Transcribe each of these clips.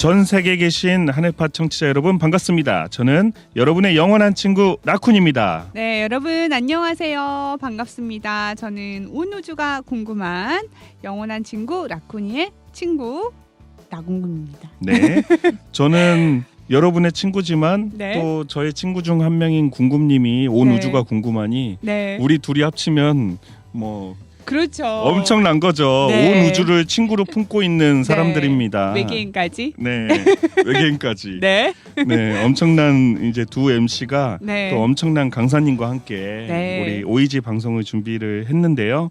전 세계에 계신 하늘파 청취자 여러분 반갑습니다. 저는 여러분의 영원한 친구 라쿤입니다. 네, 여러분 안녕하세요. 반갑습니다. 저는 온 우주가 궁금한 영원한 친구 라쿤이의 친구 나궁금입니다. 네, 저는 여러분의 친구지만 네. 또 저의 친구 중 한 명인 궁금님이 온 네. 우주가 궁금하니 네, 우리 둘이 합치면 뭐 그렇죠. 엄청난 거죠. 네. 온 우주를 친구로 품고 있는 사람들입니다. 외계인까지. 네, 외계인까지. 네, 네, 엄청난 이제 두 MC가 네. 또 엄청난 강사님과 함께 네. 우리 오이지 방송을 준비를 했는데요.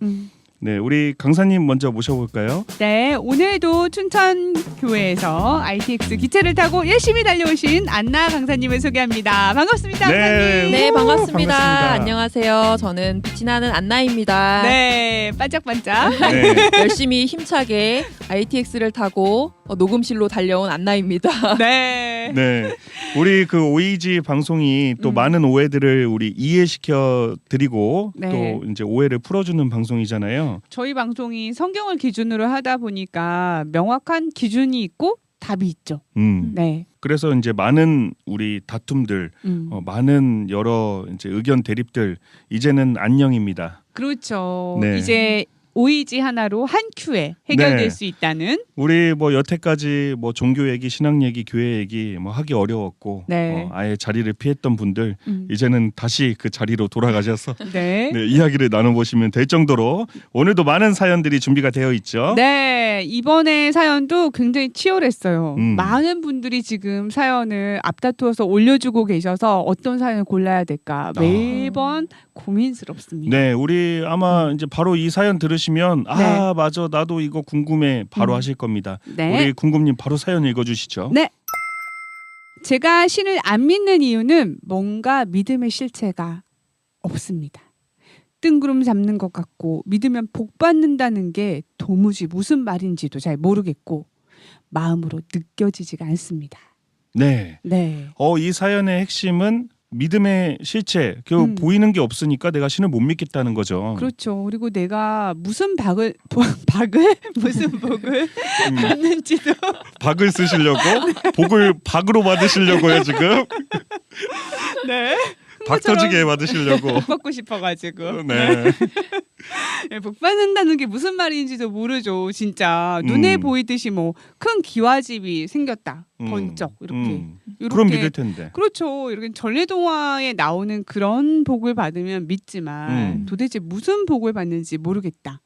네, 우리 강사님 먼저 모셔볼까요? 네, 오늘도 춘천교회에서 ITX 기차를 타고 열심히 달려오신 안나 강사님을 소개합니다. 반갑습니다, 네. 강사님. 네, 반갑습니다. 반갑습니다. 안녕하세요. 저는 빛이 나는 안나입니다. 네, 반짝반짝. 네, 열심히 힘차게 ITX를 타고 녹음실로 달려온 안나입니다. 네. 네, 우리 그 오이지 방송이 또 많은 오해들을 우리 이해시켜 드리고 네. 또 이제 오해를 풀어주는 방송이잖아요. 저희 방송이 성경을 기준으로 하다 보니까 명확한 기준이 있고 답이 있죠. 네. 그래서 이제 많은 우리 다툼들, 많은 여러 이제 의견 대립들 이제는 안녕입니다. 그렇죠. 네. 이제 오이지 하나로 한 큐에 해결될 네. 수 있다는. 우리 뭐 여태까지 뭐 종교 얘기, 신앙 얘기, 교회 얘기 뭐 하기 어려웠고 네. 아예 자리를 피했던 분들 음. 이제는 다시 그 자리로 돌아가셔서 네. 네, 이야기를 나눠보시면 될 정도로 오늘도 많은 사연들이 준비가 되어 있죠. 네, 이번에 사연도 굉장히 치열했어요. 음. 많은 분들이 지금 사연을 앞다투어서 올려주고 계셔서 어떤 사연을 골라야 될까 매번 고민스럽습니다. 네, 우리 아마 이제 바로 이 사연 들으시면 아 맞아 나도 이거 궁금해 바로 하실 겁니다. 네. 우리 궁금님 바로 사연 읽어주시죠. 네. 제가 신을 안 믿는 이유는 뭔가 믿음의 실체가 없습니다. 뜬구름 잡는 것 같고 믿으면 복 받는다는 게 도무지 무슨 말인지도 잘 모르겠고 마음으로 느껴지지가 않습니다. 네. 네. 이 사연의 핵심은 믿음의 실체, 보이는 게 없으니까 내가 신을 못 믿겠다는 거죠. 그렇죠. 그리고 내가 무슨 무슨 복을 받는지도 박을 쓰시려고 복을 박으로 받으시려고요 지금. 네. 박 터지게 받으시려고. 복 받고 싶어가지고. 네. 네, 복 받는다는 게 무슨 말인지도 모르죠. 진짜 눈에 보이듯이 뭐 큰 기와집이 생겼다. 번쩍 이렇게. 그럼 믿을 텐데. 그렇죠. 이렇게 전래동화에 나오는 그런 복을 받으면 믿지만 도대체 무슨 복을 받는지 모르겠다.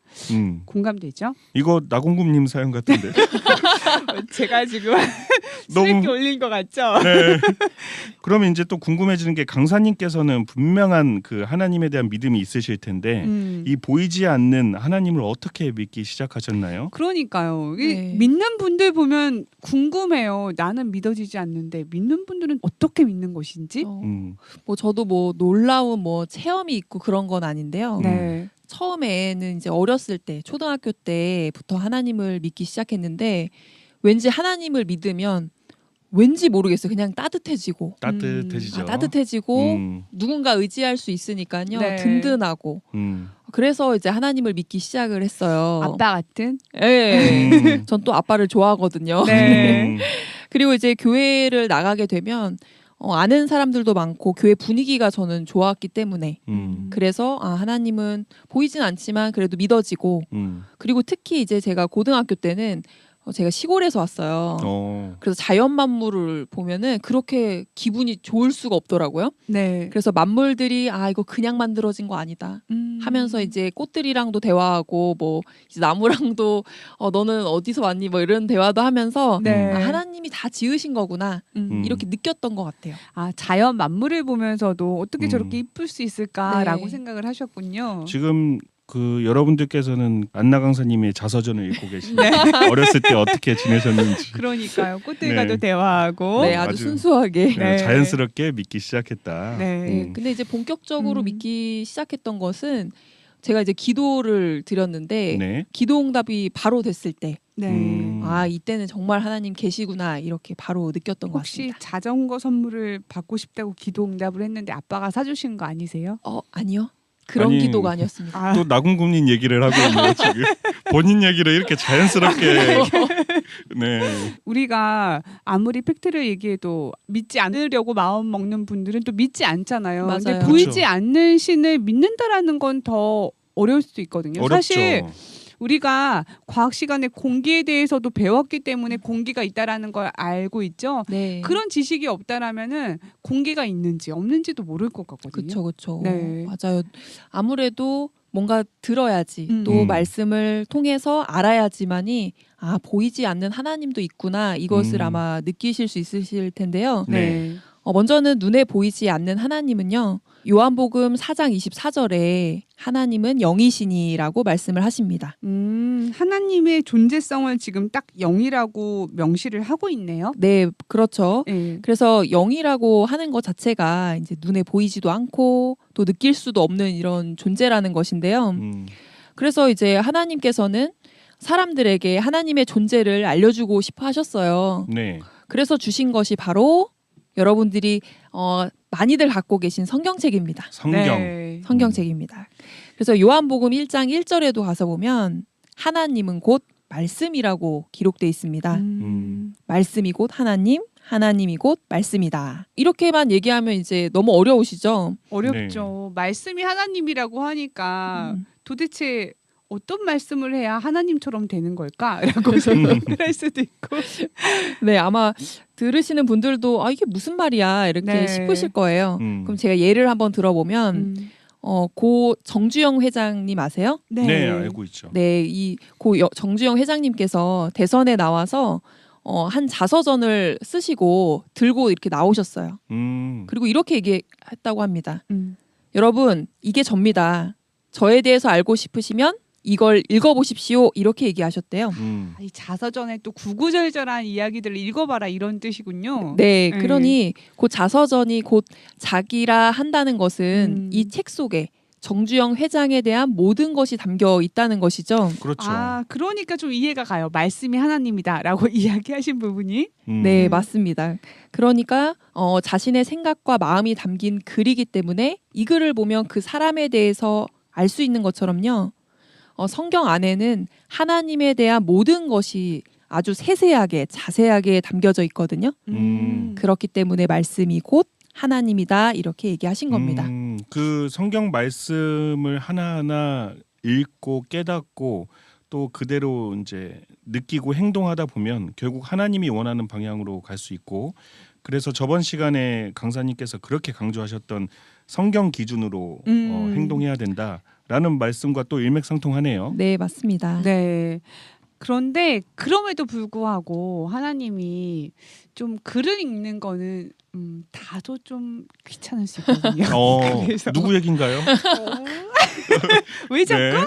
공감되죠? 이거 나공금님 사연 같은데. 제가 지금 너무- 스윗게 올린 것 같죠? 네. 그러면 이제 또 궁금해지는 게 강사님께서는 분명한 그 하나님에 대한 믿음이 있으실 텐데 이 보이지 않는 하나님을 어떻게 믿기 시작하셨나요? 그러니까요. 이 네. 믿는 분들 보면 궁금해요. 나는 믿어지지 않는데 믿는 분들은 어떻게 믿는 것인지? 뭐 저도 뭐 놀라운 뭐 체험이 있고 그런 건 아닌데요. 네. 처음에는 이제 어렸을 때 초등학교 때부터 하나님을 믿기 시작했는데 왠지 하나님을 믿으면 왠지 모르겠어요. 그냥 따뜻해지고 따뜻해지죠. 따뜻해지고 음, 누군가 의지할 수 있으니까요. 네. 든든하고 그래서 이제 하나님을 믿기 시작을 했어요. 아빠 같은? 예. 전 또 아빠를 좋아하거든요. 네. 그리고 이제 교회를 나가게 되면 아는 사람들도 많고 교회 분위기가 저는 좋았기 때문에 그래서 하나님은 보이진 않지만 그래도 믿어지고 그리고 특히 이제 제가 고등학교 때는 제가 시골에서 왔어요. 그래서 자연 만물을 보면은 그렇게 기분이 좋을 수가 없더라고요. 네. 그래서 만물들이 이거 그냥 만들어진 거 아니다 하면서 이제 꽃들이랑도 대화하고 뭐 이제 나무랑도 너는 어디서 왔니 뭐 이런 대화도 하면서 네. 하나님이 다 지으신 거구나 이렇게 느꼈던 것 같아요. 자연 만물을 보면서도 어떻게 저렇게 이쁠 수 있을까라고 네. 생각을 하셨군요. 지금 그 여러분들께서는 안나 강사님의 자서전을 읽고 계신데 어렸을 때 어떻게 지내셨는지 그러니까요. 꽃들과도 네. 대화하고. 네, 아주 순수하게. 네, 네. 자연스럽게 믿기 시작했다. 네. 네, 근데 이제 본격적으로 음. 믿기 시작했던 것은 제가 이제 기도를 드렸는데 네. 기도 응답이 바로 됐을 때 네. 이때는 정말 하나님 계시구나 이렇게 바로 느꼈던 것 혹시 같습니다. 자전거 선물을 받고 싶다고 기도 응답을 했는데 아빠가 사주신 거 아니세요? 아니요. 그런 아니, 기도가 아니었습니다. 또 나군군님 얘기를 하고 있네요 지금. 본인 얘기를 이렇게 자연스럽게 네. 우리가 아무리 팩트를 얘기해도 믿지 않으려고 마음 먹는 분들은 또 믿지 않잖아요. 맞아요. 근데 보이지 그렇죠. 않는 신을 믿는다라는 건 더 어려울 수도 있거든요. 어렵죠. 사실 우리가 과학 시간에 공기에 대해서도 배웠기 때문에 공기가 있다라는 걸 알고 있죠. 네. 그런 지식이 없다라면은 공기가 있는지 없는지도 모를 것 같거든요. 그렇죠, 그렇죠. 네. 맞아요. 아무래도 뭔가 들어야지 또 음. 말씀을 통해서 알아야지만이 보이지 않는 하나님도 있구나 이것을 아마 느끼실 수 있으실 텐데요. 네. 먼저는 눈에 보이지 않는 하나님은요. 요한복음 4장 24절에 하나님은 영이시니라고 말씀을 하십니다. 하나님의 존재성을 지금 딱 영이라고 명시를 하고 있네요. 네, 그렇죠. 네. 그래서 영이라고 하는 것 자체가 이제 눈에 보이지도 않고 또 느낄 수도 없는 이런 존재라는 것인데요. 그래서 이제 하나님께서는 사람들에게 하나님의 존재를 알려주고 싶어 하셨어요. 네. 그래서 주신 것이 바로 여러분들이 많이들 갖고 계신 성경책입니다. 성경. 네. 성경책입니다. 그래서 요한복음 1장 1절에도 가서 보면 하나님은 곧 말씀이라고 기록돼 있습니다. 말씀이 곧 하나님, 하나님이 곧 말씀이다. 이렇게만 얘기하면 이제 너무 어려우시죠? 어렵죠. 말씀이 하나님이라고 하니까 도대체 어떤 말씀을 해야 하나님처럼 되는 걸까라고 생각을 할 수도 있고. 네, 아마 들으시는 분들도 이게 무슨 말이야 이렇게 네. 싶으실 거예요. 그럼 제가 예를 한번 들어보면 고 정주영 회장님 아세요? 네, 알고 있죠. 네, 정주영 회장님께서 대선에 나와서 한 자서전을 쓰시고 들고 이렇게 나오셨어요. 그리고 이렇게 얘기했다고 합니다. 여러분, 이게 접니다. 저에 대해서 알고 싶으시면 이걸 읽어보십시오. 이렇게 얘기하셨대요. 이 자서전에 또 구구절절한 이야기들을 읽어봐라 이런 뜻이군요. 네, 그러니 그 자서전이 곧 자기라 한다는 것은 이 책 속에 정주영 회장에 대한 모든 것이 담겨 있다는 것이죠. 그렇죠. 그러니까 좀 이해가 가요. 말씀이 하나님이다라고 이야기하신 부분이. 네, 맞습니다. 그러니까 자신의 생각과 마음이 담긴 글이기 때문에 이 글을 보면 그 사람에 대해서 알 수 있는 것처럼요. 성경 안에는 하나님에 대한 모든 것이 아주 세세하게 자세하게 담겨져 있거든요. 그렇기 때문에 말씀이 곧 하나님이다 이렇게 얘기하신 겁니다. 그 성경 말씀을 하나하나 읽고 깨닫고 또 그대로 이제 느끼고 행동하다 보면 결국 하나님이 원하는 방향으로 갈 수 있고, 그래서 저번 시간에 강사님께서 그렇게 강조하셨던 성경 기준으로 행동해야 된다라는 말씀과 또 일맥상통하네요. 네, 맞습니다. 네. 그런데 그럼에도 불구하고 하나님이 좀 글을 읽는 거는 다소 좀 귀찮을 수 있거든요. 그래서 누구 얘긴가요? 왜 자꾸?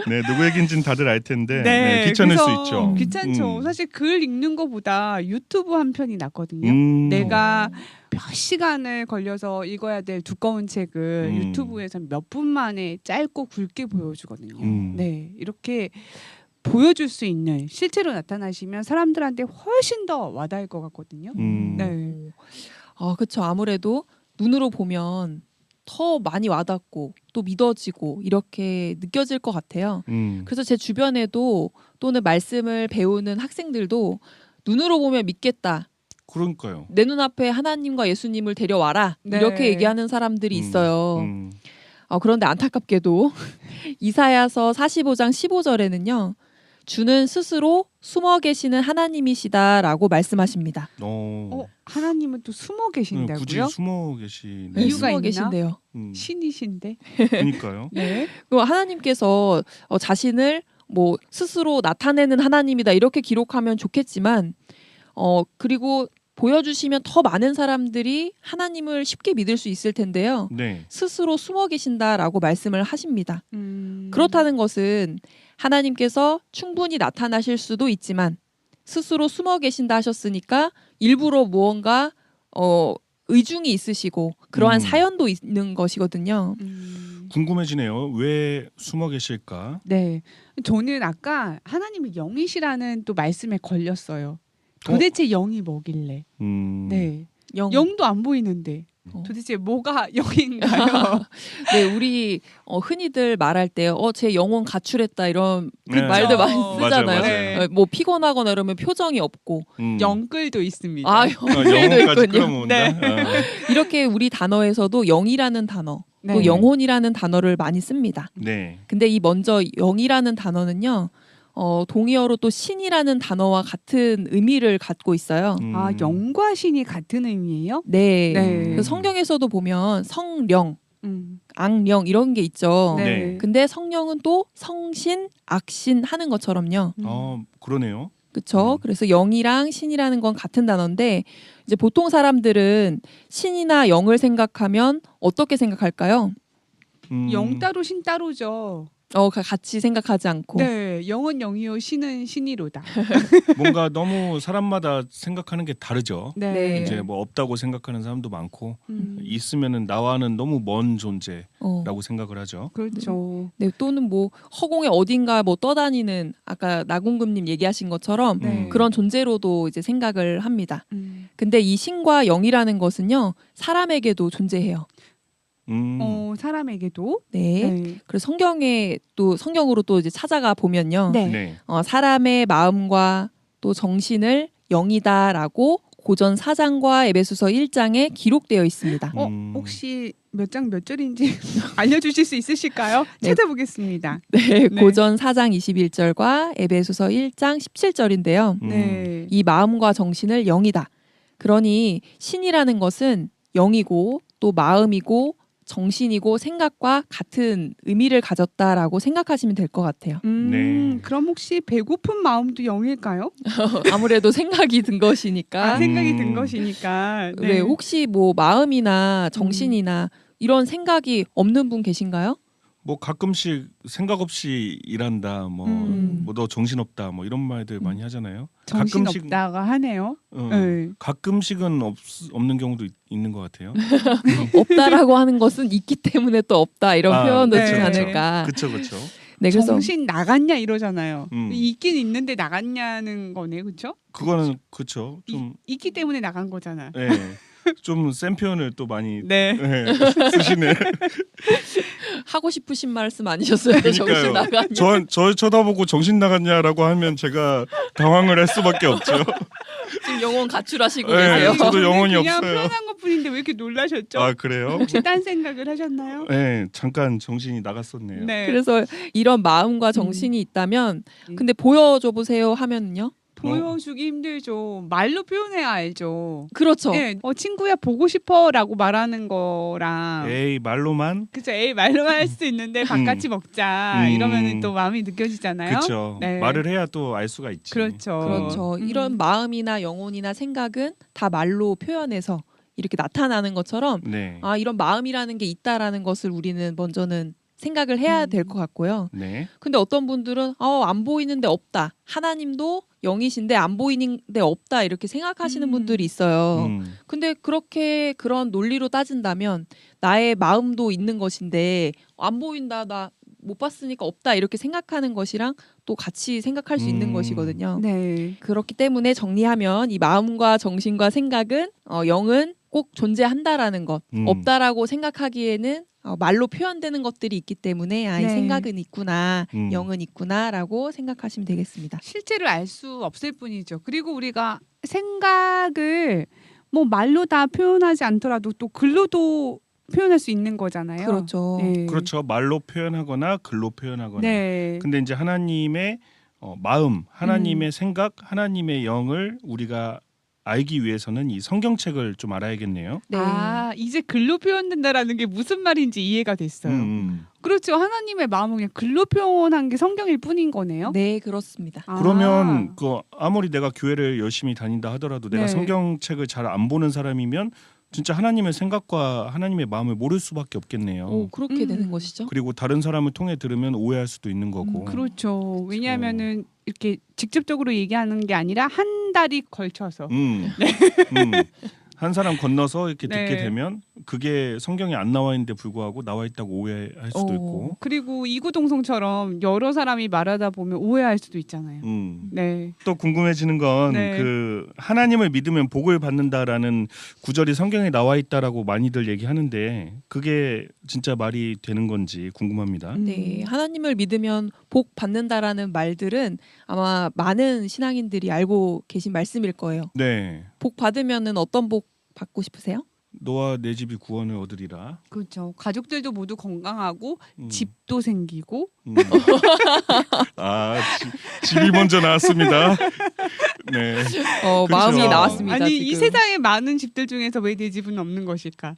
네, 누구 얘긴지는 다들 알 텐데 네, 귀찮을 수 있죠. 귀찮죠. 사실 글 읽는 거보다 유튜브 한 편이 낫거든요. 내가 몇 시간을 걸려서 읽어야 될 두꺼운 책을 유튜브에서 몇 분 만에 짧고 굵게 보여주거든요. 네, 이렇게 보여줄 수 있는 실제로 나타나시면 사람들한테 훨씬 더 와닿을 것 같거든요. 네. 그렇죠. 아무래도 눈으로 보면 더 많이 와닿고 또 믿어지고 이렇게 느껴질 것 같아요. 그래서 제 주변에도 또는 말씀을 배우는 학생들도 눈으로 보면 믿겠다. 그러니까요. 내 눈앞에 하나님과 예수님을 데려와라. 네. 이렇게 얘기하는 사람들이 있어요. 그런데 안타깝게도 이사야서 45장 15절에는요. 주는 스스로 숨어 계시는 하나님이시다라고 말씀하십니다. 하나님은 또 숨어 계신다고요? 굳이 숨어 계시네. 네, 이유가 숨어 있나? 계신데요. 신이신데. 그러니까요. 네. 하나님께서 자신을 뭐 스스로 나타내는 하나님이다 이렇게 기록하면 좋겠지만 그리고 보여주시면 더 많은 사람들이 하나님을 쉽게 믿을 수 있을 텐데요. 네. 스스로 숨어 계신다라고 말씀을 하십니다. 그렇다는 것은 하나님께서 충분히 나타나실 수도 있지만 스스로 숨어 계신다 하셨으니까 일부러 무언가 의중이 있으시고 그러한 사연도 있는 것이거든요. 궁금해지네요. 왜 숨어 계실까? 네, 저는 아까 하나님이 영이시라는 또 말씀에 걸렸어요. 도대체 영이 뭐길래? 네, 영도 안 보이는데 도대체 뭐가 영인가요? 네, 우리 흔히들 말할 때 제 영혼 가출했다 이런 네. 말들 많이 맞아요, 쓰잖아요. 맞아요. 뭐 피곤하거나 이러면 표정이 없고 영끌도 있습니다. 아, 영혼도 영혼까지 있군요. 끌어모은다. 네. 이렇게 우리 단어에서도 영이라는 단어 또 네. 영혼이라는 단어를 많이 씁니다. 네. 근데 이 먼저 영이라는 단어는요. 동의어로 또 신이라는 단어와 같은 의미를 갖고 있어요. 아, 영과 신이 같은 의미예요? 네. 네. 그 성경에서도 보면 성령, 음. 악령 이런 게 있죠. 네. 근데 성령은 또 성신, 악신 하는 것처럼요. 그러네요. 그렇죠. 그래서 영이랑 신이라는 건 같은 단어인데 이제 보통 사람들은 신이나 영을 생각하면 어떻게 생각할까요? 영 따로 신 따로죠. 같이 생각하지 않고. 네, 영은 영이요, 신은 신이로다. 뭔가 너무 사람마다 생각하는 게 다르죠. 네. 이제 뭐 없다고 생각하는 사람도 많고 음. 있으면은 나와는 너무 먼 존재라고 어. 생각을 하죠. 그렇죠. 네, 또는 뭐 허공에 어딘가 뭐 떠다니는 아까 나궁금님 얘기하신 것처럼 네. 그런 존재로도 이제 생각을 합니다. 음. 근데 이 신과 영이라는 것은요 사람에게도 존재해요. 사람에게도. 네. 네. 그래서 성경으로 또 이제 찾아가 보면요. 네. 네. 사람의 마음과 또 정신을 영이다라고 고전 4장과 에베소서 1장에 기록되어 있습니다. 혹시 몇 장 몇 절인지 알려주실 수 있으실까요? 네. 찾아보겠습니다. 네, 네. 고전 4장 21절과 에베소서 1장 17절인데요. 네. 이 마음과 정신을 영이다. 그러니 신이라는 것은 영이고 또 마음이고 정신이고 생각과 같은 의미를 가졌다라고 생각하시면 될 것 같아요. 네. 그럼 혹시 배고픈 마음도 영일까요? 아무래도 생각이 든 것이니까. 생각이 든 것이니까. 네. 네, 혹시 뭐 마음이나 정신이나 이런 생각이 없는 분 계신가요? 뭐 가끔씩 생각 없이 일한다. 뭐 너 정신없다. 뭐 이런 말들 많이 하잖아요. 정신 가끔씩 없다가 하네요. 네. 가끔씩은 없는 경우도 있는 것 같아요. 없다라고 하는 것은 있기 때문에 또 없다 이런 표현도 네. 있지 그쵸. 않을까. 그렇죠, 그렇죠. 네, 그래서 정신 나갔냐 이러잖아요. 음. 있긴 있는데 나갔냐는 거네, 그렇죠? 그거는 그렇죠. 좀 있기 때문에 나간 거잖아. 네. 좀 센 표현을 또 많이 네. 쓰시네. 하고 싶으신 말씀 아니셨어요? 정신 그러니까요. 나가냐? 저 쳐다보고 정신 나갔냐라고 하면 제가 당황을 할 수밖에 없죠. 지금 영혼 가출하시고 네, 계세요. 저도 영혼이 그냥 없어요. 표현한 것뿐인데 왜 이렇게 놀라셨죠? 아 그래요? 혹시 딴 생각을 하셨나요? 네, 잠깐 정신이 나갔었네요. 네. 그래서 이런 마음과 정신이 있다면 근데 보여줘 보세요 하면요. 보여주기 힘들죠. 말로 표현해야 알죠. 그렇죠. 네, 친구야 보고 싶어라고 말하는 거랑 에이 말로만 그쵸. 에이 말로만 할 수도 있는데 바깥이 먹자 이러면은 또 마음이 느껴지잖아요. 그렇죠. 네. 말을 해야 또 알 수가 있지. 그렇죠. 그렇죠. 이런 마음이나 영혼이나 생각은 다 말로 표현해서 이렇게 나타나는 것처럼 네. 이런 마음이라는 게 있다라는 것을 우리는 먼저는 생각을 해야 될 것 같고요. 네. 근데 어떤 분들은 안 보이는데 없다. 하나님도 영이신데 안 보이는데 없다. 이렇게 생각하시는 분들이 있어요. 근데 그렇게 그런 논리로 따진다면 나의 마음도 있는 것인데 안 보인다. 나 못 봤으니까 없다. 이렇게 생각하는 것이랑 또 같이 생각할 수 있는 것이거든요. 네. 그렇기 때문에 정리하면 이 마음과 정신과 생각은 영은 꼭 존재한다라는 것. 없다라고 생각하기에는 말로 표현되는 것들이 있기 때문에 이 네. 생각은 있구나, 영은 있구나라고 생각하시면 되겠습니다. 실제를 알 수 없을 뿐이죠. 그리고 우리가 생각을 뭐 말로 다 표현하지 않더라도 또 글로도 표현할 수 있는 거잖아요. 그렇죠. 네. 그렇죠. 말로 표현하거나 글로 표현하거나. 네. 근데 이제 하나님의 마음, 하나님의 생각, 하나님의 영을 우리가 알기 위해서는 이 성경책을 좀 알아야겠네요. 네. 이제 글로 표현된다라는 게 무슨 말인지 이해가 됐어요. 그렇죠. 하나님의 마음을 그냥 글로 표현한 게 성경일 뿐인 거네요. 네, 그렇습니다. 그러면 아무리 내가 교회를 열심히 다닌다 하더라도 내가 네. 성경책을 잘 안 보는 사람이면 진짜 하나님의 생각과 하나님의 마음을 모를 수밖에 없겠네요. 그렇게 되는 것이죠. 그리고 다른 사람을 통해 들으면 오해할 수도 있는 거고. 그렇죠. 왜냐하면은 이렇게 직접적으로 얘기하는 게 아니라 한 달이 걸쳐서. 한 사람 건너서 이렇게 네. 듣게 되면 그게 성경에 안 나와 있는데 불구하고 나와 있다고 오해할 수도 있고. 그리고 이구동성처럼 여러 사람이 말하다 보면 오해할 수도 있잖아요. 네. 또 궁금해지는 건 네. 그 하나님을 믿으면 복을 받는다라는 구절이 성경에 나와 있다라고 많이들 얘기하는데 그게 진짜 말이 되는 건지 궁금합니다. 네, 하나님을 믿으면 복 받는다라는 말들은 아마 많은 신앙인들이 알고 계신 말씀일 거예요. 네. 복 받으면은 어떤 복 받고 싶으세요? 너와 내 집이 구원을 얻으리라. 그렇죠. 가족들도 모두 건강하고 음. 집도 생기고. 음. 집이 먼저 나왔습니다. 네. 그렇죠. 마음이 나왔습니다. 아니 지금. 이 세상에 많은 집들 중에서 왜 내 집은 없는 것일까?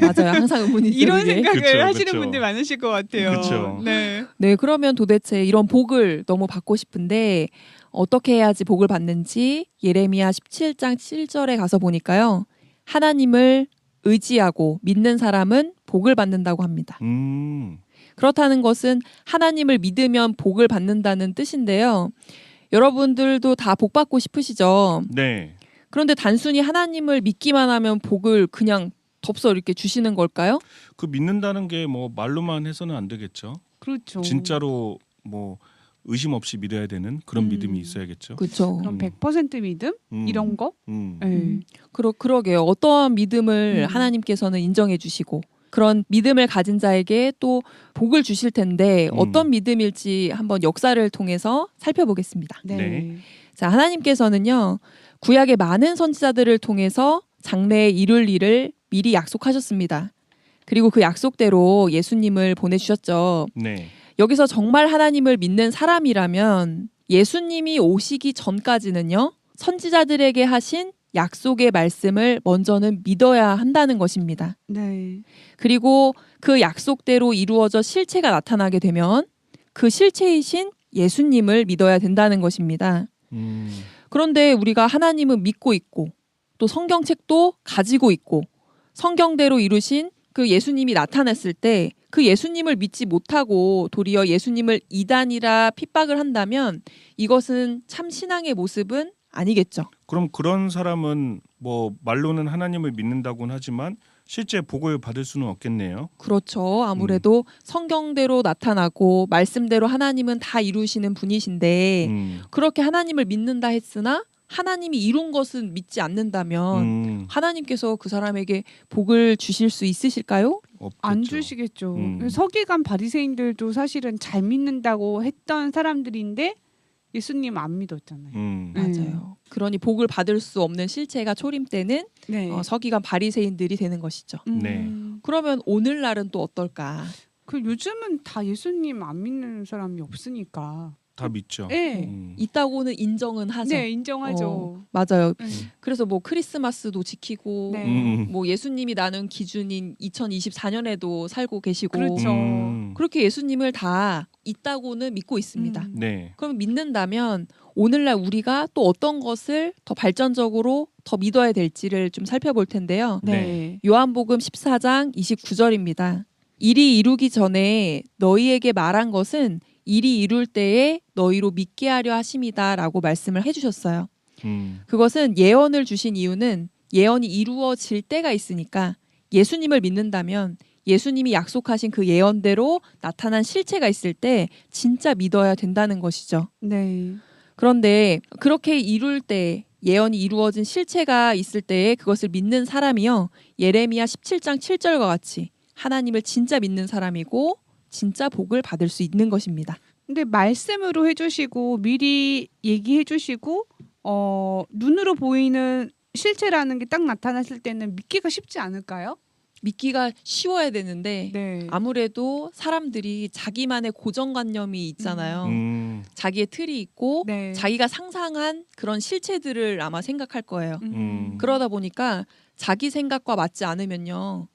맞아요. 항상 의문이 있어요. 이런 그게. 생각을 그쵸, 하시는 그쵸. 분들 많으실 것 같아요. 그쵸. 네. 네, 그러면 도대체 이런 복을 너무 받고 싶은데 어떻게 해야지 복을 받는지 예레미야 17장 7절에 가서 보니까요. 하나님을 의지하고 믿는 사람은 복을 받는다고 합니다. 그렇다는 것은 하나님을 믿으면 복을 받는다는 뜻인데요. 여러분들도 다 복 받고 싶으시죠? 네. 그런데 단순히 하나님을 믿기만 하면 복을 그냥 덥석 이렇게 주시는 걸까요? 그 믿는다는 게 뭐 말로만 해서는 안 되겠죠. 그렇죠. 진짜로 뭐 의심 없이 믿어야 되는 그런 믿음이 있어야겠죠. 그렇죠. 그럼 100% 믿음 이런 거? 네. 그러게요. 어떠한 믿음을 하나님께서는 인정해 주시고 그런 믿음을 가진 자에게 또 복을 주실 텐데 어떤 믿음일지 한번 역사를 통해서 살펴보겠습니다. 네. 네. 자, 하나님께서는요. 구약의 많은 선지자들을 통해서 장래에 이룰 일을 미리 약속하셨습니다. 그리고 그 약속대로 예수님을 보내주셨죠. 네. 여기서 정말 하나님을 믿는 사람이라면 예수님이 오시기 전까지는요. 선지자들에게 하신 약속의 말씀을 먼저는 믿어야 한다는 것입니다. 네. 그리고 그 약속대로 이루어져 실체가 나타나게 되면 그 실체이신 예수님을 믿어야 된다는 것입니다. 그런데 우리가 하나님을 믿고 있고 또 성경책도 가지고 있고 성경대로 이루신 그 예수님이 나타났을 때 그 예수님을 믿지 못하고 도리어 예수님을 이단이라 핍박을 한다면 이것은 참 신앙의 모습은 아니겠죠. 그럼 그런 사람은 뭐 말로는 하나님을 믿는다고는 하지만 실제 복을 받을 수는 없겠네요. 그렇죠. 아무래도 성경대로 나타나고 말씀대로 하나님은 다 이루시는 분이신데 그렇게 하나님을 믿는다 했으나 하나님이 이룬 것은 믿지 않는다면 하나님께서 그 사람에게 복을 주실 수 있으실까요? 없겠죠. 안 주시겠죠. 서기관 바리새인들도 사실은 잘 믿는다고 했던 사람들인데 예수님 안 믿었잖아요. 맞아요. 그러니 복을 받을 수 없는 실체가 초림되는 네. 서기관 바리새인들이 되는 것이죠. 네. 그러면 오늘날은 또 어떨까? 그 요즘은 다 예수님 안 믿는 사람이 없으니까. 다 믿죠. 네. 있다고는 인정은 하죠. 네, 인정하죠. 맞아요. 네. 그래서 뭐 크리스마스도 지키고 네. 뭐 예수님이 나눈 기준인 2024년에도 살고 계시고 그렇죠. 그렇게 예수님을 다 있다고는 믿고 있습니다. 네. 그럼 믿는다면 오늘날 우리가 또 어떤 것을 더 발전적으로 더 믿어야 될지를 좀 살펴볼 텐데요. 네. 요한복음 14장 29절입니다. 일이 이루기 전에 너희에게 말한 것은 일이 이룰 때에 너희로 믿게 하려 하심이다라고 말씀을 해주셨어요. 그것은 예언을 주신 이유는 예언이 이루어질 때가 있으니까 예수님을 믿는다면 예수님이 약속하신 그 예언대로 나타난 실체가 있을 때 진짜 믿어야 된다는 것이죠. 네. 그런데 그렇게 이룰 때 예언이 이루어진 실체가 있을 때에 그것을 믿는 사람이요. 예레미야 17장 7절과 같이 하나님을 진짜 믿는 사람이고 진짜 복을 받을 수 있는 것입니다. 근데 말씀으로 해주시고 미리 얘기해주시고 눈으로 보이는 실체라는 게 딱 나타났을 때는 믿기가 쉽지 않을까요? 믿기가 쉬워야 되는데 네. 아무래도 사람들이 자기만의 고정관념이 있잖아요. 자기의 틀이 있고 네. 자기가 상상한 그런 실체들을 아마 생각할 거예요. 그러다 보니까 자기 생각과 맞지 않으면요.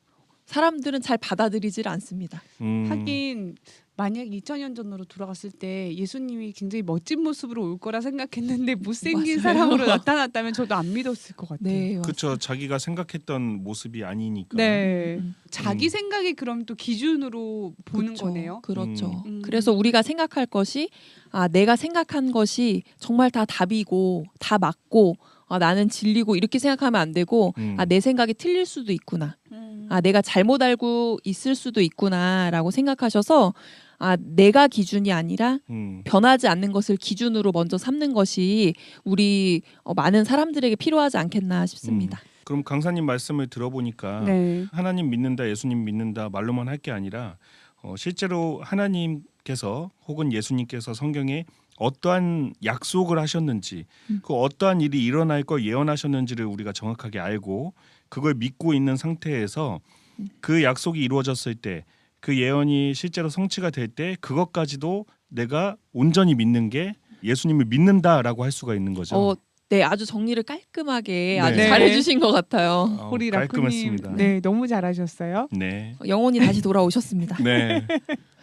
사람들은 잘 받아들이질 않습니다. 하긴 만약 2000년 전으로 돌아갔을 때 예수님이 굉장히 멋진 모습으로 올 거라 생각했는데 못생긴 맞아요. 사람으로 나타났다면 저도 안 믿었을 것 같아요. 네, 그렇죠. 자기가 생각했던 모습이 아니니까. 네. 음. 자기 생각이 그럼 또 기준으로 보는 그렇죠. 거네요. 그렇죠. 음. 그래서 우리가 생각할 것이 내가 생각한 것이 정말 다 답이고 다 맞고 나는 진리고 이렇게 생각하면 안 되고 내 생각이 틀릴 수도 있구나. 내가 잘못 알고 있을 수도 있구나라고 생각하셔서 내가 기준이 아니라 변하지 않는 것을 기준으로 먼저 삼는 것이 우리 많은 사람들에게 필요하지 않겠나 싶습니다. 그럼 강사님 말씀을 들어보니까 네. 하나님 믿는다, 예수님 믿는다 말로만 할 게 아니라 실제로 하나님께서 혹은 예수님께서 성경에 어떠한 약속을 하셨는지 그 어떠한 일이 일어날 걸 예언하셨는지를 우리가 정확하게 알고 그걸 믿고 있는 상태에서 그 약속이 이루어졌을 때 그 예언이 실제로 성취가 될 때 그것까지도 내가 온전히 믿는 게 예수님을 믿는다라고 할 수가 있는 거죠. 네, 아주 정리를 깔끔하게 아주 네. 잘해주신 것 같아요. 호리 라쿠님, 깔끔했습니다. 네, 너무 잘하셨어요. 네, 영혼이 다시 돌아오셨습니다. 네,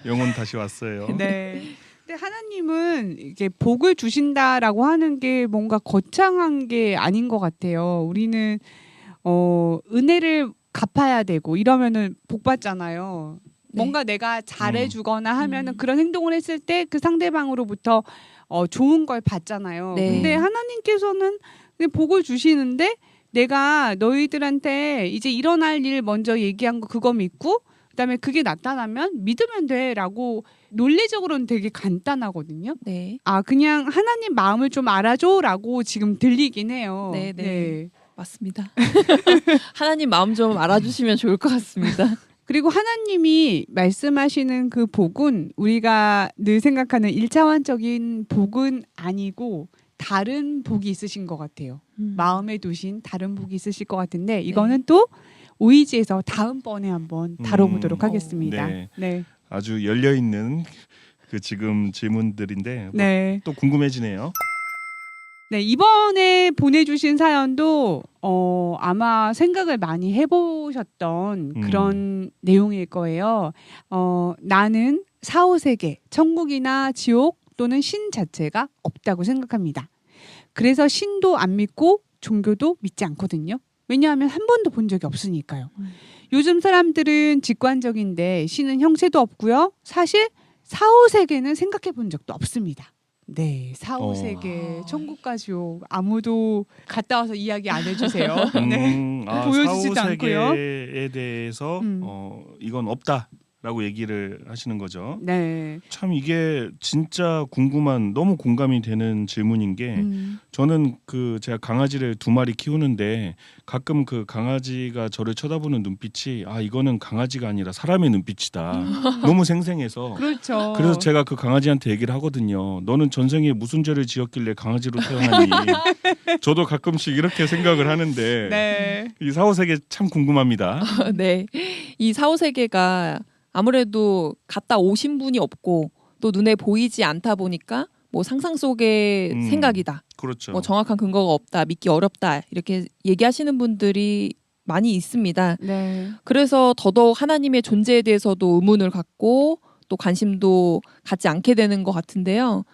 영혼 다시 왔어요. 네. 근데 하나님은 이게 복을 주신다라고 하는 게 뭔가 거창한 게 아닌 것 같아요. 우리는 은혜를 갚아야 되고 이러면은 복 받잖아요. 뭔가 내가 잘해주거나 하면은 그런 행동을 했을 때 그 상대방으로부터 좋은 걸 받잖아요. 네. 근데 하나님께서는 그냥 복을 주시는데 내가 너희들한테 이제 일어날 일 먼저 얘기한 거 그거 믿고 그다음에 그게 나타나면 믿으면 돼라고 논리적으로는 되게 간단하거든요. 네, 그냥 하나님 마음을 좀 알아줘라고 지금 들리긴 해요. 네, 네. 맞습니다. 하나님 마음 좀 알아주시면 좋을 것 같습니다. 그리고 하나님이 말씀하시는 그 복은 우리가 늘 생각하는 1차원적인 복은 아니고 다른 복이 있으신 것 같아요. 마음에 두신 다른 복이 있으실 것 같은데 이거는 또 오이지에서 다음번에 한번 다뤄보도록 하겠습니다. 네. 네. 아주 열려 있는 그 지금 질문들인데 네. 또 궁금해지네요. 네, 이번에 보내주신 사연도 아마 생각을 많이 해보셨던 그런 내용일 거예요. 나는 사후세계, 천국이나 지옥 또는 신 자체가 없다고 생각합니다. 그래서 신도 안 믿고 종교도 믿지 않거든요. 왜냐하면 한 번도 본 적이 없으니까요. 요즘 사람들은 직관적인데 신은 형체도 없고요. 사실 사후세계는 생각해 본 적도 없습니다. 네, 사후세계, 천국과 지옥 아무도 갔다 와서 이야기 안 해주세요. 네, 보여주지도 않고요. 사후세계에 대해서 이건 없다라고 얘기를 하시는 거죠. 네, 참 이게 진짜 궁금한 너무 공감이 되는 질문인 게 저는 그 제가 강아지를 2마리 키우는데 가끔 그 강아지가 저를 쳐다보는 눈빛이 이거는 강아지가 아니라 사람의 눈빛이다. 너무 생생해서. 그렇죠. 그래서 제가 그 강아지한테 얘기를 하거든요. 너는 전생에 무슨 죄를 지었길래 강아지로 태어났니? 저도 가끔씩 이렇게 생각을 하는데 네, 이 사후세계 참 궁금합니다. 네, 이 사후세계가 아무래도 갔다 오신 분이 없고 또 눈에 보이지 않다 보니까 뭐 상상 속의 생각이다. 그렇죠. 뭐 정확한 근거가 없다, 믿기 어렵다 이렇게 얘기하시는 분들이 많이 있습니다. 네, 그래서 더더욱 하나님의 존재에 대해서도 의문을 갖고 또 관심도 갖지 않게 되는 것 같은데요.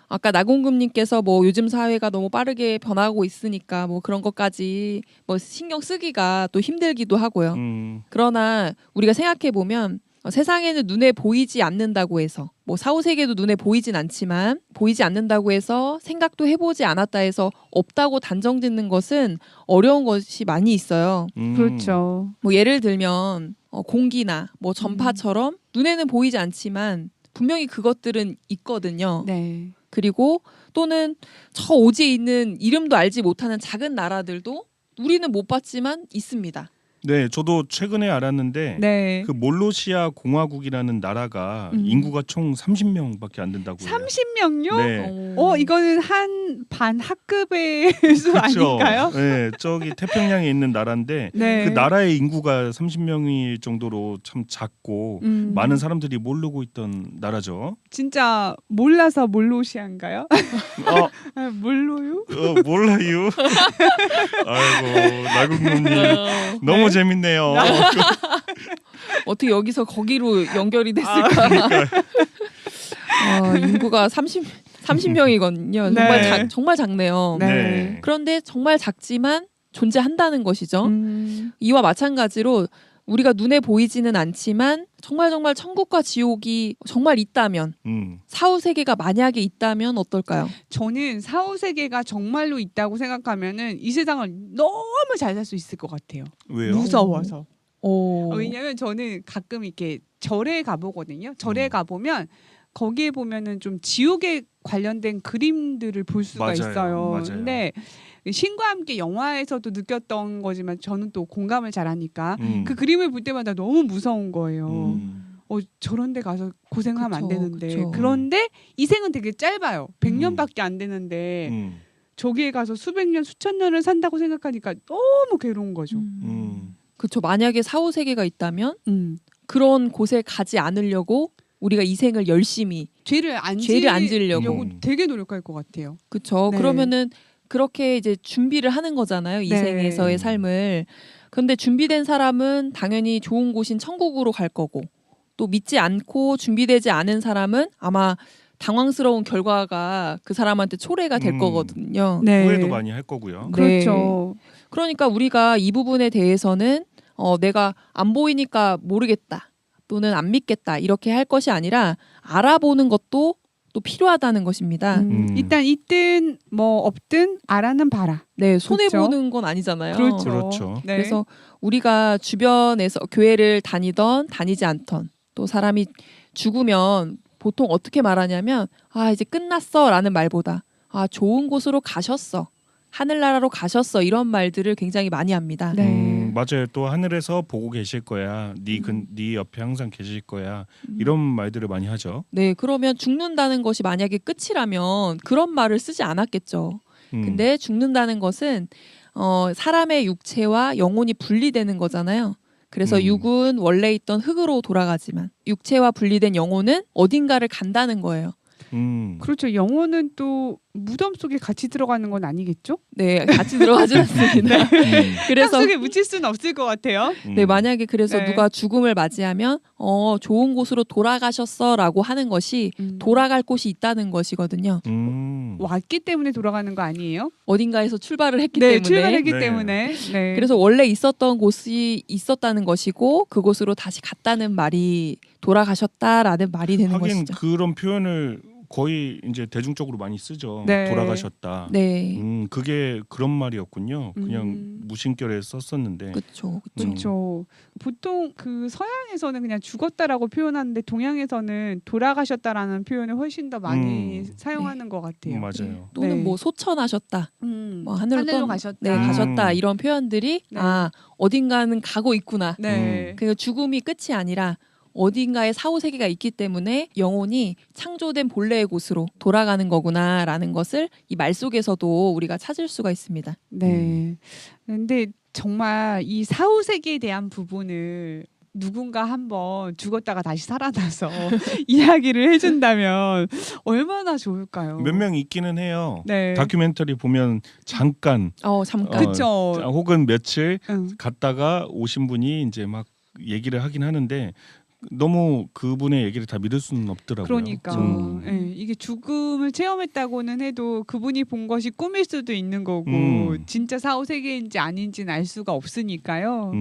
아까 나공금님께서 뭐 요즘 사회가 너무 빠르게 변하고 있으니까 뭐 그런 것까지 뭐 신경 쓰기가 또 힘들기도 하고요. 그러나 우리가 생각해 보면 세상에는 눈에 보이지 않는다고 해서 뭐 사후세계도 눈에 보이진 않지만 보이지 않는다고 해서 생각도 해보지 않았다 해서 없다고 단정짓는 것은 어려운 것이 많이 있어요. 그렇죠. 뭐 예를 들면 공기나 뭐 전파처럼 눈에는 보이지 않지만 분명히 그것들은 있거든요. 네, 그리고 또는 저 오지에 있는 이름도 알지 못하는 작은 나라들도 우리는 못 봤지만 있습니다. 네, 저도 최근에 알았는데 네. 그 몰로시아 공화국이라는 나라가 인구가 총 30명밖에 안 된다고요. 30명요? 네. 이거는 한 반 학급의 수 그렇죠. 아닌가요? 네, 저기 태평양에 있는 나라인데 네. 그 나라의 인구가 30명일 정도로 참 작고 많은 사람들이 모르고 있던 나라죠. 진짜 몰라서 몰로시안가요? 몰로요? 몰라요. 아이고 나국놈님 너무 재밌네요. 어떻게 여기서 거기로 연결이 됐을까? 인구가 30명이거든요. 네. 정말 작네요. 네. 그런데 정말 작지만 존재한다는 것이죠. 이와 마찬가지로 우리가 눈에 보이지는 않지만 정말 천국과 지옥이 정말 있다면 사후세계가 만약에 있다면 어떨까요? 저는 사후세계가 정말로 있다고 생각하면은 이 세상을 너무 잘 살 수 있을 것 같아요. 왜요? 무서워서. 오. 왜냐면 저는 가끔 이렇게 절에 가보거든요. 절에 가보면 거기에 보면은 좀 지옥에 관련된 그림들을 볼 수가 맞아요. 있어요. 맞아요. 근데 신과 함께 영화에서도 느꼈던 거지만 저는 또 공감을 잘하니까 그 그림을 볼 때마다 너무 무서운 거예요. 저런 데 가서 고생하면 안 그쵸, 되는데. 그쵸. 그런데 이 생은 되게 짧아요. 100년밖에 안 되는데 저기에 가서 수백 년, 수천 년을 산다고 생각하니까 너무 괴로운 거죠. 그렇죠. 만약에 사후세계가 있다면 음. 그런 곳에 가지 않으려고 우리가 이 생을 열심히 죄를 안 지으려고. 되게 노력할 것 같아요. 그렇죠. 네. 그러면은 그렇게 이제 준비를 하는 거잖아요. 이 네. 생에서의 삶을. 그런데 준비된 사람은 당연히 좋은 곳인 천국으로 갈 거고 또 믿지 않고 준비되지 않은 사람은 아마 당황스러운 결과가 그 사람한테 초래가 될 거거든요. 네. 후회도 많이 할 거고요. 그렇죠. 그러니까 우리가 이 부분에 대해서는 내가 안 보이니까 모르겠다 또는 안 믿겠다 이렇게 할 것이 아니라 알아보는 것도 또 필요하다는 것입니다. 일단 있든 뭐 없든 알아는 봐라. 네, 손해 그렇죠? 보는 건 아니잖아요. 그렇죠. 네. 그래서 우리가 주변에서 교회를 다니던 다니지 않던 또 사람이 죽으면 보통 어떻게 말하냐면 이제 끝났어라는 말보다 좋은 곳으로 가셨어. 하늘나라로 가셨어. 이런 말들을 굉장히 많이 합니다. 네. 맞아요. 또 하늘에서 보고 계실 거야. 네 옆에 항상 계실 거야. 이런 말들을 많이 하죠. 네, 그러면 죽는다는 것이 만약에 끝이라면 그런 말을 쓰지 않았겠죠. 근데 죽는다는 것은 사람의 육체와 영혼이 분리되는 거잖아요. 그래서 육은 원래 있던 흙으로 돌아가지만 육체와 분리된 영혼은 어딘가를 간다는 거예요. 그렇죠. 영혼은 또 무덤 속에 같이 들어가는 건 아니겠죠? 네, 같이 들어가지 않습니다. 그래서 땅 속에 묻힐 수는 없을 것 같아요. 네, 만약에 그래서 네. 누가 죽음을 맞이하면 좋은 곳으로 돌아가셨어라고 하는 것이 돌아갈 곳이 있다는 것이거든요. 왔기 때문에 돌아가는 거 아니에요? 어딘가에서 출발을 했기 네, 때문에. 출발했기 네. 때문에. 네. 그래서 원래 있었던 곳이 있었다는 것이고 그곳으로 다시 갔다는 말이 돌아가셨다라는 말이 되는 하긴 것이죠. 그런 표현을 거의 이제 대중적으로 많이 쓰죠. 네. 돌아가셨다. 네, 그게 그런 말이었군요. 그냥 무심결에 썼었는데. 그렇죠. 그렇죠. 보통 그 서양에서는 그냥 죽었다라고 표현하는데 동양에서는 돌아가셨다라는 표현을 훨씬 더 많이 사용하는 것 같아요. 맞아요. 또는 네. 뭐 소천하셨다, 뭐 하늘로 가셨다. 네, 가셨다 이런 표현들이 네. 어딘가는 가고 있구나. 네. 그 죽음이 끝이 아니라 어딘가에 사후세계가 있기 때문에 영혼이 창조된 본래의 곳으로 돌아가는 거구나라는 것을 이 말 속에서도 우리가 찾을 수가 있습니다. 네. 근데 정말 이 사후 세계에 대한 부분을 누군가 한번 죽었다가 다시 살아나서 이야기를 해준다면 얼마나 좋을까요? 몇 명 있기는 해요. 네. 다큐멘터리 보면 잠깐 잠깐. 그쵸. 혹은 며칠 응. 갔다가 오신 분이 이제 막 얘기를 하긴 하는데 너무 그분의 얘기를 다 믿을 수는 없더라고요. 그러니까 예, 이게 죽음을 체험했다고는 해도 그분이 본 것이 꿈일 수도 있는 거고 진짜 사후 세계인지 아닌지는 알 수가 없으니까요.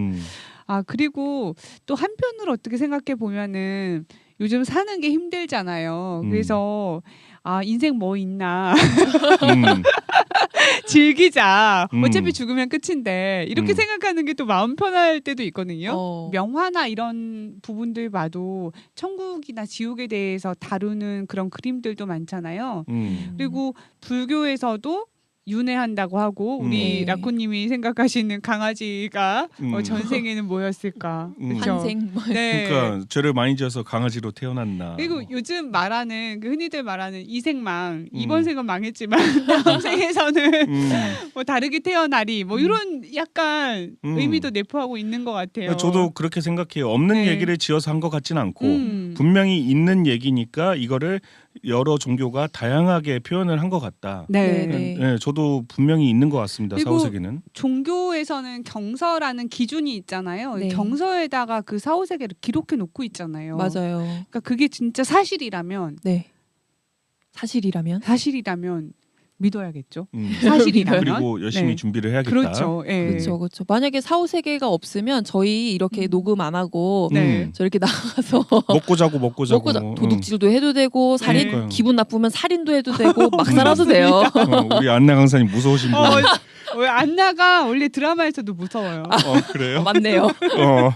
그리고 또 한편으로 어떻게 생각해 보면은 요즘 사는 게 힘들잖아요. 그래서 인생 뭐 있나 즐기자. 어차피 죽으면 끝인데 이렇게 생각하는 게 또 마음 편할 때도 있거든요. 명화나 이런 부분들 봐도 천국이나 지옥에 대해서 다루는 그런 그림들도 많잖아요. 그리고 불교에서도 윤회한다고 하고 우리 라코님이 생각하시는 강아지가 전생에는 뭐였을까? 그쵸? 환생. 네. 그러니까 죄를 많이 지어서 강아지로 태어났나. 그리고 요즘 말하는 그 흔히들 말하는 이생망 이번 생은 망했지만 다음 생에서는 뭐 다르게 태어나리 뭐 이런 약간 의미도 내포하고 있는 것 같아요. 저도 그렇게 생각해요. 없는 네. 얘기를 지어서 한 것 같지는 않고 분명히 있는 얘기니까 이거를 여러 종교가 다양하게 표현을 한 것 같다. 네. 네, 저도 분명히 있는 것 같습니다. 그리고 사후세계는. 종교에서는 경서라는 기준이 있잖아요. 네. 경서에다가 그 사후세계를 기록해 놓고 있잖아요. 맞아요. 그러니까 그게 진짜 사실이라면 네. 사실이라면 믿어야겠죠. 음. 사실이라면. 그리고 열심히 네. 준비를 해야겠다. 그렇죠. 예. 그렇죠, 그렇죠. 만약에 사후세계가 없으면 저희 이렇게 녹음 안 하고 네. 음. 저렇게 나가서 먹고 자고 먹고 자고 먹고 도둑질도 해도 되고 살인 그러니까요. 기분 나쁘면 살인도 해도 되고 막 살아도 돼요. 우리 안나 강사님 무서우신 분. 왜 안나가 원래 드라마에서도 무서워요. 그래요? 맞네요. 어.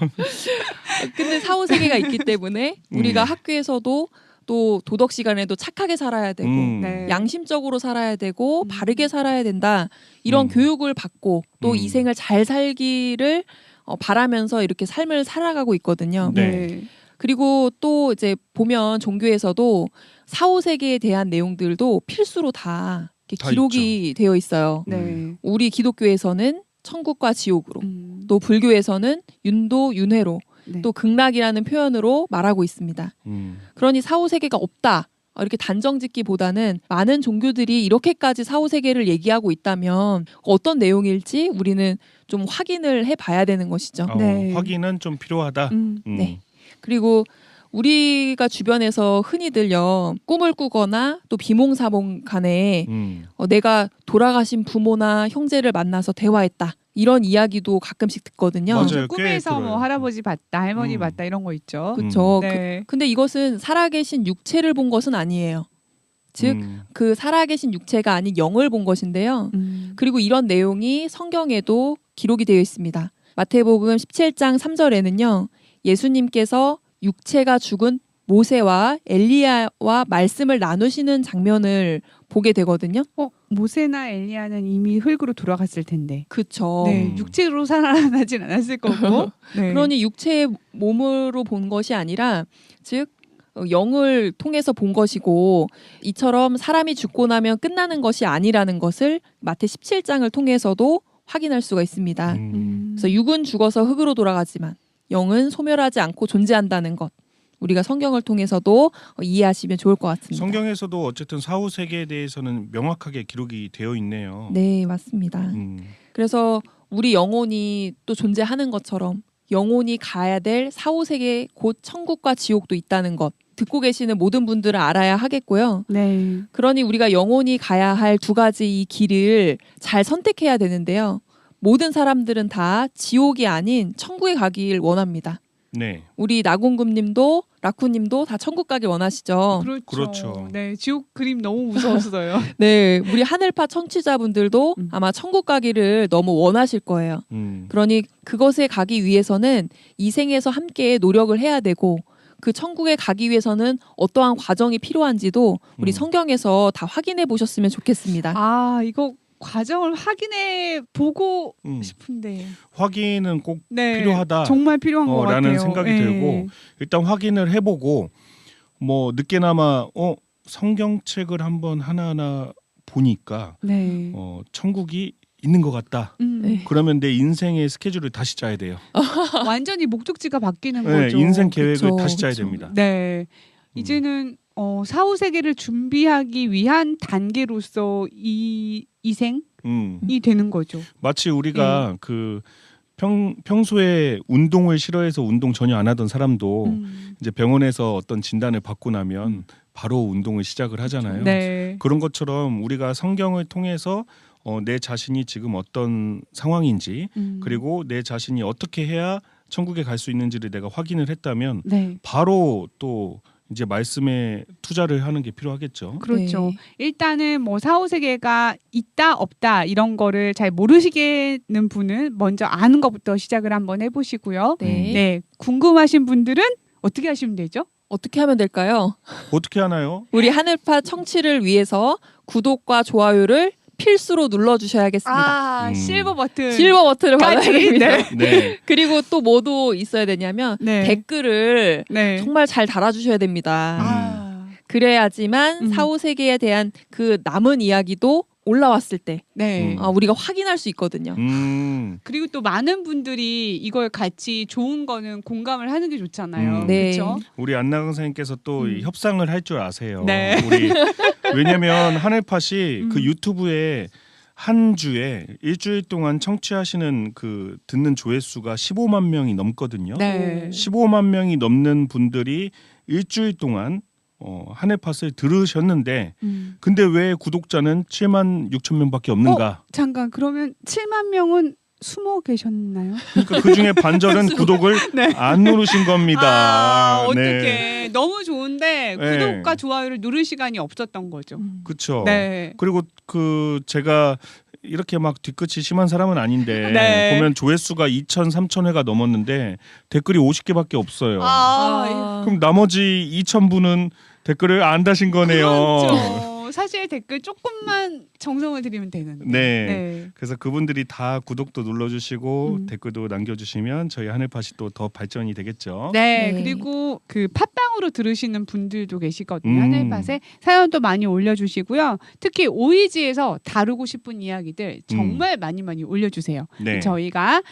근데 사후세계가 있기 때문에 우리가 학교에서도 또 도덕 시간에도 착하게 살아야 되고 네. 양심적으로 살아야 되고 바르게 살아야 된다. 이런 교육을 받고 또 이 생을 잘 살기를 바라면서 이렇게 삶을 살아가고 있거든요. 네. 그리고 또 이제 보면 종교에서도 사후세계에 대한 내용들도 필수로 다 이렇게 다 기록이 되어 있어요. 네. 우리 기독교에서는 천국과 지옥으로, 음. 또 불교에서는 윤도, 윤회로, 네. 또 극락이라는 표현으로 말하고 있습니다. 그러니 사후세계가 없다. 이렇게 단정짓기보다는 많은 종교들이 이렇게까지 사후세계를 얘기하고 있다면 어떤 내용일지 우리는 좀 확인을 해봐야 되는 것이죠. 네. 확인은 좀 필요하다. 네. 그리고 우리가 주변에서 흔히들요 꿈을 꾸거나 또 비몽사몽 간에 내가 돌아가신 부모나 형제를 만나서 대화했다 이런 이야기도 가끔씩 듣거든요. 맞아요. 꿈에서 꽤 뭐 들어요. 할아버지 봤다, 할머니 봤다 이런 거 있죠. 그렇죠. 네. 근데 이것은 살아계신 육체를 본 것은 아니에요. 즉 그 살아계신 육체가 아닌 영을 본 것인데요. 그리고 이런 내용이 성경에도 기록이 되어 있습니다. 마태복음 17장 3절에는요. 예수님께서 육체가 죽은 모세와 엘리야와 말씀을 나누시는 장면을 보게 되거든요. 모세나 엘리야는 이미 흙으로 돌아갔을 텐데. 그렇죠. 네, 육체로 살아나진 않았을 거고. 네. 그러니 육체의 몸으로 본 것이 아니라 즉 영을 통해서 본 것이고 이처럼 사람이 죽고 나면 끝나는 것이 아니라는 것을 마태 17장을 통해서도 확인할 수가 있습니다. 그래서 육은 죽어서 흙으로 돌아가지만 영은 소멸하지 않고 존재한다는 것. 우리가 성경을 통해서도 이해하시면 좋을 것 같습니다. 성경에서도 어쨌든 사후 세계에 대해서는 명확하게 기록이 되어 있네요. 네, 맞습니다. 그래서 우리 영혼이 또 존재하는 것처럼 영혼이 가야 될 사후 세계 곧 천국과 지옥도 있다는 것. 듣고 계시는 모든 분들은 알아야 하겠고요. 네. 그러니 우리가 영혼이 가야 할 두 가지 이 길을 잘 선택해야 되는데요. 모든 사람들은 다 지옥이 아닌 천국에 가길 원합니다. 네. 우리 나공금님도 라쿠님도 다 천국 가길 원하시죠. 그렇죠. 네, 지옥 그림 너무 무서웠어요. 네, 우리 하늘파 청취자분들도 아마 천국 가기를 너무 원하실 거예요. 그러니 그것에 가기 위해서는 이 생에서 함께 노력을 해야 되고 그 천국에 가기 위해서는 어떠한 과정이 필요한지도 우리 성경에서 다 확인해 보셨으면 좋겠습니다. 아, 이거 과정을 확인해 보고 싶은데. 확인은 꼭 네, 필요하다. 정말 필요한 것 같아요. 라는 생각이 네. 들고 일단 확인을 해보고 뭐 늦게나마 성경책을 한번 하나하나 보니까 네. 천국이 있는 것 같다. 네. 그러면 내 인생의 스케줄을 다시 짜야 돼요. 완전히 목적지가 바뀌는 네, 거죠. 인생 계획을 그쵸, 다시 짜야 그쵸. 됩니다. 네. 이제는 사후 세계를 준비하기 위한 단계로서 이 이생이 되는 거죠. 마치 우리가 그 평소에 운동을 싫어해서 운동 전혀 안 하던 사람도 이제 병원에서 어떤 진단을 받고 나면 바로 운동을 시작을 하잖아요. 네. 그런 것처럼 우리가 성경을 통해서 내 자신이 지금 어떤 상황인지 그리고 내 자신이 어떻게 해야 천국에 갈 수 있는지를 내가 확인을 했다면 네. 바로 또 이제 말씀에 투자를 하는 게 필요하겠죠. 그렇죠. 네. 일단은 뭐 사후 세계가 있다 없다 이런 거를 잘 모르시겠는 분은 먼저 아는 것부터 시작을 한번 해보시고요. 네. 네. 궁금하신 분들은 어떻게 하시면 되죠? 어떻게 하면 될까요? 어떻게 하나요? 우리 하늘파 청취를 위해서 구독과 좋아요를 필수로 눌러주셔야겠습니다. 실버 버튼. 실버 버튼을 받아야 까지? 됩니다. 네. 그리고 또 뭐도 있어야 되냐면 네. 댓글을 네. 정말 잘 달아주셔야 됩니다. 아. 그래야지만 사후 세계에 대한 그 남은 이야기도 올라왔을 때 네. 우리가 확인할 수 있거든요. 그리고 또 많은 분들이 이걸 같이 좋은 거는 공감을 하는 게 좋잖아요. 네. 그렇죠? 우리 안나 강사님께서 또 이 협상을 할 줄 아세요. 네. 왜냐면 하늘팟이 그 유튜브에 한 주에 일주일 동안 청취하시는 그 듣는 조회수가 15만 명이 넘거든요. 네. 15만 명이 넘는 분들이 일주일 동안 하늘팟을 들으셨는데 근데 왜 구독자는 7만 6천 명밖에 없는가? 잠깐 그러면 7만 명은 숨어 계셨나요? 그러니까 그 중에 반절은 구독을 네. 안 누르신 겁니다. 아, 어떡해. 네. 너무 좋은데 네. 구독과 좋아요를 누를 시간이 없었던 거죠. 그렇죠. 네. 그리고 그 제가 이렇게 막 뒤끝이 심한 사람은 아닌데 네. 보면 조회수가 2,000, 3,000회가 넘었는데 댓글이 50개밖에 없어요. 그럼 나머지 2,000분은 댓글을 안 다신 거네요. 그렇죠. 사실 댓글 조금만 정성을 들이면 되는데. 네. 그래서 그분들이 다 구독도 눌러주시고 댓글도 남겨주시면 저희 하늘팟이 또 더 발전이 되겠죠. 네. 네. 그리고 그 팟빵으로 들으시는 분들도 계시거든요. 하늘팟에 사연도 많이 올려주시고요. 특히 오이지에서 다루고 싶은 이야기들 정말 많이 올려주세요. 네. 저희가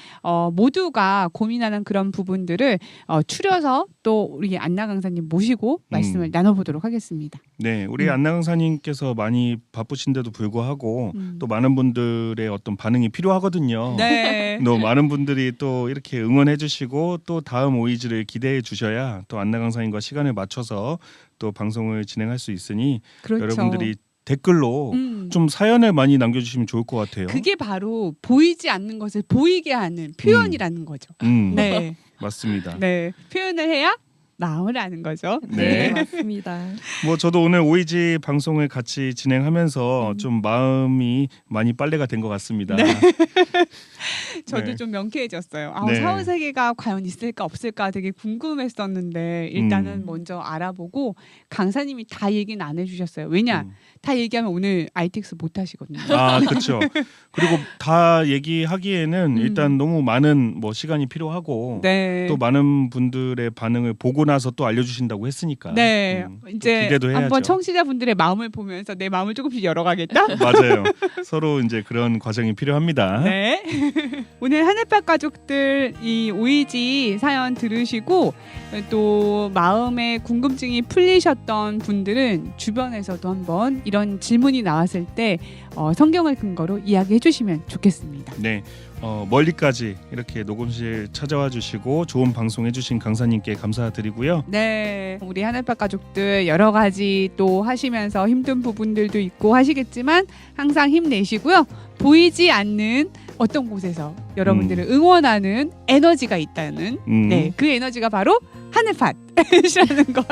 모두가 고민하는 그런 부분들을 추려서 또 우리 안나 강사님 모시고 말씀을 나눠보도록 하겠습니다. 네, 우리 안나 강사님께서 많이 바쁘신데도 불구하고 또 많은 분들의 어떤 반응이 필요하거든요. 네. 또 많은 분들이 또 이렇게 응원해주시고 또 다음 오이지를 기대해 주셔야 또 안나 강사님과 시간을 맞춰서 또 방송을 진행할 수 있으니 그렇죠. 여러분들이 댓글로 좀 사연을 많이 남겨주시면 좋을 것 같아요. 그게 바로 보이지 않는 것을 보이게 하는 표현이라는 거죠. 네, 맞습니다. 네, 표현을 해야 마음을 아는 거죠. 네. 맞습니다. 뭐 저도 오늘 오이지 방송을 같이 진행하면서 좀 마음이 많이 빨래가 된 것 같습니다. 네. 저도 네. 좀 명쾌해졌어요. 네. 사후 세계가 과연 있을까 없을까 되게 궁금했었는데 일단은 먼저 알아보고 강사님이 다 얘기는 안 해주셨어요. 왜냐? 다 얘기하면 오늘 ITX 못 하시거든요. 아, 그렇죠. 그리고 다 얘기하기에는 일단 너무 많은 뭐 시간이 필요하고 네. 또 많은 분들의 반응을 보고 나서 또 알려주신다고 했으니까. 네, 또 이제 기대도 해야죠. 한번 청취자분들의 마음을 보면서 내 마음을 조금씩 열어가겠다. 맞아요. 서로 이제 그런 과정이 필요합니다. 네. 오늘 하늘밭 가족들 이 오이지 사연 들으시고 또 마음에 궁금증이 풀리셨던 분들은 주변에서도 한번 이런 질문이 나왔을 때 성경을 근거로 이야기해 주시면 좋겠습니다. 네. 멀리까지 이렇게 녹음실 찾아와 주시고 좋은 방송 해주신 강사님께 감사드리고요. 네, 우리 하늘밭 가족들 여러 가지 또 하시면서 힘든 부분들도 있고 하시겠지만 항상 힘내시고요. 보이지 않는 어떤 곳에서 여러분들을 응원하는 에너지가 있다는 네, 그 에너지가 바로 하늘밭이라는 걸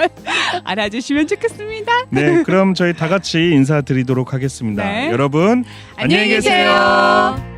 알아주시면 좋겠습니다. 네, 그럼 저희 다 같이 인사드리도록 하겠습니다. 네. 여러분 안녕히 계세요.